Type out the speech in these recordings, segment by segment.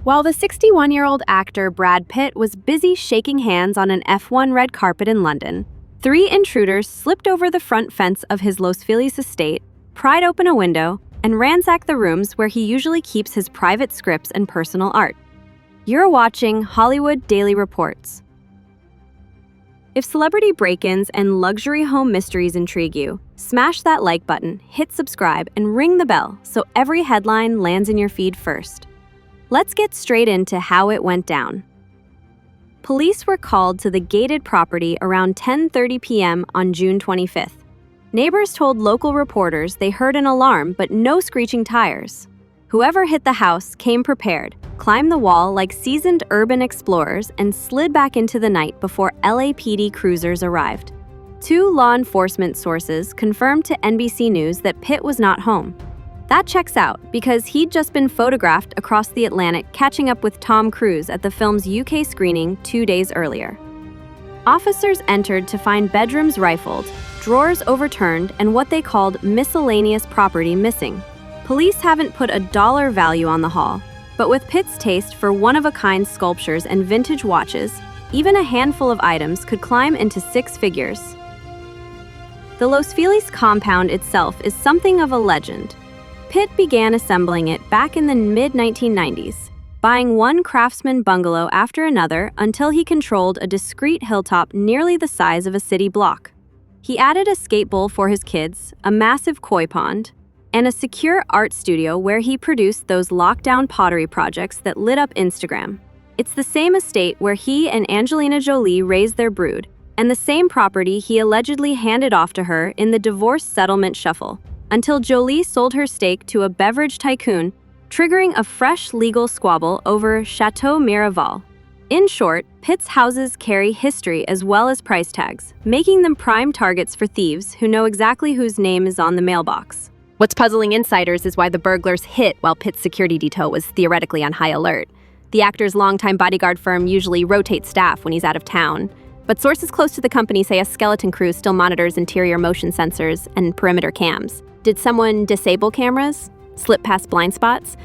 While the 61-year-old actor Brad Pitt was busy shaking hands on an F1 red carpet in London, three intruders slipped over the front fence of his Los Feliz estate, pried open a window, and ransacked the rooms where he usually keeps his private scripts and personal art. You're watching Hollywood Daily Reports. If celebrity break-ins and luxury home mysteries intrigue you, smash that like button, hit subscribe, and ring the bell so every headline lands in your feed first. Let's get straight into how it went down. Police were called to the gated property around 10:30 p.m. on June 25th. Neighbors told local reporters they heard an alarm but no screeching tires. Whoever hit the house came prepared, climbed the wall like seasoned urban explorers, and slid back into the night before LAPD cruisers arrived. Two law enforcement sources confirmed to NBC News that Pitt was not home. That checks out because he'd just been photographed across the Atlantic catching up with Tom Cruise at the film's UK screening 2 days earlier. Officers entered to find bedrooms rifled, drawers overturned, and what they called miscellaneous property missing. Police haven't put a dollar value on the haul, but with Pitt's taste for one-of-a-kind sculptures and vintage watches, even a handful of items could climb into six figures. The Los Feliz compound itself is something of a legend. Pitt began assembling it back in the mid-1990s, buying one craftsman bungalow after another until he controlled a discreet hilltop nearly the size of a city block. He added a skate bowl for his kids, a massive koi pond, and a secure art studio where he produced those lockdown pottery projects that lit up Instagram. It's the same estate where he and Angelina Jolie raised their brood, and the same property he allegedly handed off to her in the divorce settlement shuffle, until Jolie sold her stake to a beverage tycoon, triggering a fresh legal squabble over Chateau Miraval. In short, Pitt's houses carry history as well as price tags, making them prime targets for thieves who know exactly whose name is on the mailbox. What's puzzling insiders is why the burglars hit while Pitt's security detail was theoretically on high alert. The actor's longtime bodyguard firm usually rotates staff when he's out of town, but sources close to the company say a skeleton crew still monitors interior motion sensors and perimeter cams. Did someone disable cameras? Slip past blind spots?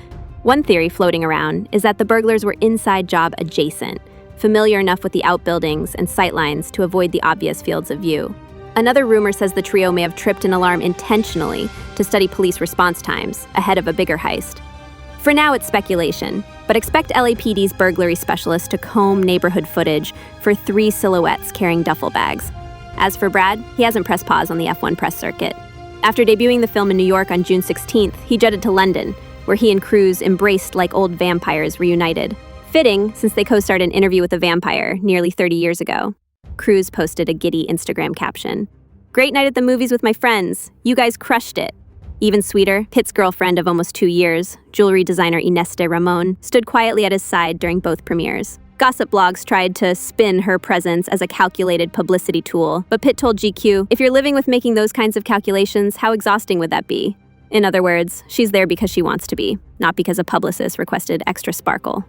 One theory floating around is that the burglars were inside job adjacent, familiar enough with the outbuildings and sightlines to avoid the obvious fields of view. Another rumor says the trio may have tripped an alarm intentionally to study police response times ahead of a bigger heist. For now, it's speculation, but expect LAPD's burglary specialist to comb neighborhood footage for three silhouettes carrying duffel bags. As for Brad, he hasn't pressed pause on the F1 press circuit. After debuting the film in New York on June 16th, he jetted to London, where he and Cruise embraced like old vampires reunited. Fitting, since they co-starred an Interview with a Vampire nearly 30 years ago. Cruise posted a giddy Instagram caption. "Great night at the movies with my friends. You guys crushed it." Even sweeter, Pitt's girlfriend of almost 2 years, jewelry designer Inés de Ramón, stood quietly at his side during both premieres. Gossip blogs tried to spin her presence as a calculated publicity tool, but Pitt told GQ, "If you're living with making those kinds of calculations, how exhausting would that be?" In other words, she's there because she wants to be, not because a publicist requested extra sparkle.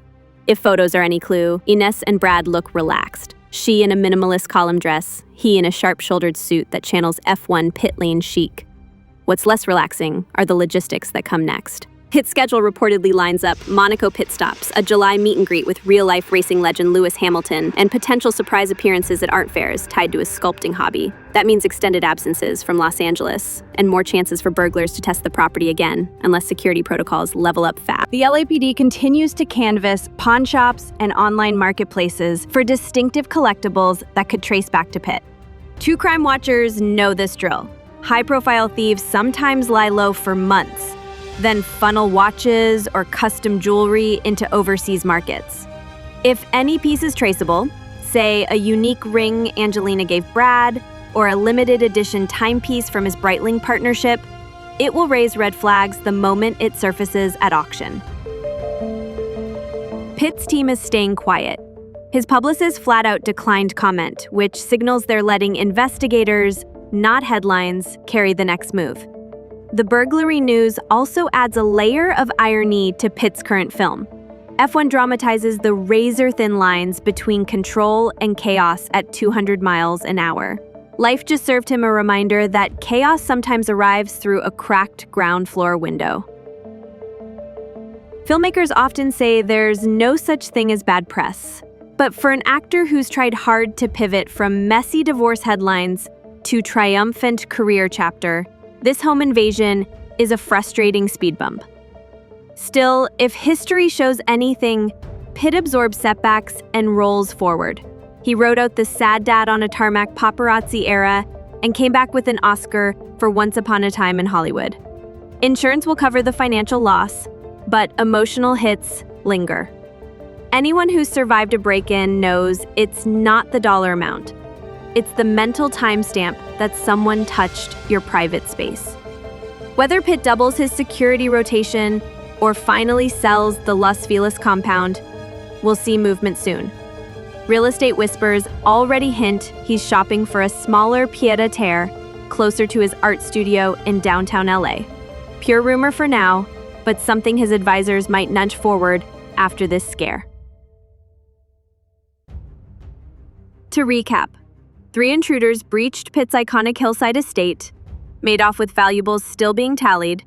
If photos are any clue, Inés and Brad look relaxed. She in a minimalist column dress, he in a sharp-shouldered suit that channels F1 pit lane chic. What's less relaxing are the logistics that come next. Pitt's schedule reportedly lines up Monaco pit stops, a July meet and greet with real-life racing legend Lewis Hamilton, and potential surprise appearances at art fairs tied to his sculpting hobby. That means extended absences from Los Angeles, and more chances for burglars to test the property again, unless security protocols level up fast. The LAPD continues to canvass pawn shops and online marketplaces for distinctive collectibles that could trace back to Pitt. True crime watchers know this drill. High-profile thieves sometimes lie low for months, then funnel watches or custom jewelry into overseas markets. If any piece is traceable, say a unique ring Angelina gave Brad, or a limited edition timepiece from his Breitling partnership, it will raise red flags the moment it surfaces at auction. Pitt's team is staying quiet. His publicist flat out declined comment, which signals they're letting investigators, not headlines, carry the next move. The burglary news also adds a layer of irony to Pitt's current film. F1 dramatizes the razor-thin lines between control and chaos at 200 miles an hour. Life just served him a reminder that chaos sometimes arrives through a cracked ground floor window. Filmmakers often say there's no such thing as bad press. But for an actor who's tried hard to pivot from messy divorce headlines to triumphant career chapter, this home invasion is a frustrating speed bump. Still, if history shows anything, Pitt absorbs setbacks and rolls forward. He wrote out the sad dad on a tarmac paparazzi era and came back with an Oscar for Once Upon a Time in Hollywood. Insurance will cover the financial loss, but emotional hits linger. Anyone who's survived a break-in knows it's not the dollar amount. It's the mental timestamp that someone touched your private space. Whether Pitt doubles his security rotation or finally sells the Los Feliz compound, we'll see movement soon. Real estate whispers already hint he's shopping for a smaller pied-à-terre closer to his art studio in downtown LA. Pure rumor for now, but something his advisors might nudge forward after this scare. To recap, 3 intruders breached Pitt's iconic hillside estate, made off with valuables still being tallied,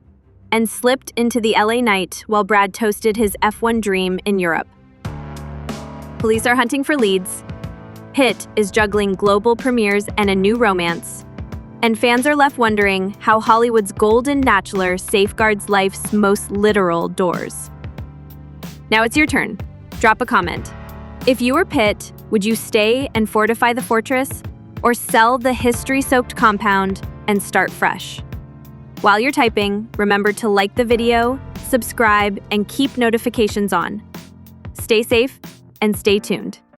and slipped into the LA night while Brad toasted his F1 dream in Europe. Police are hunting for leads. Pitt is juggling global premieres and a new romance. And fans are left wondering how Hollywood's golden bachelor safeguards life's most literal doors. Now it's your turn. Drop a comment. If you were Pitt, would you stay and fortify the fortress, or sell the history-soaked compound and start fresh? While you're typing, remember to like the video, subscribe, and keep notifications on. Stay safe and stay tuned.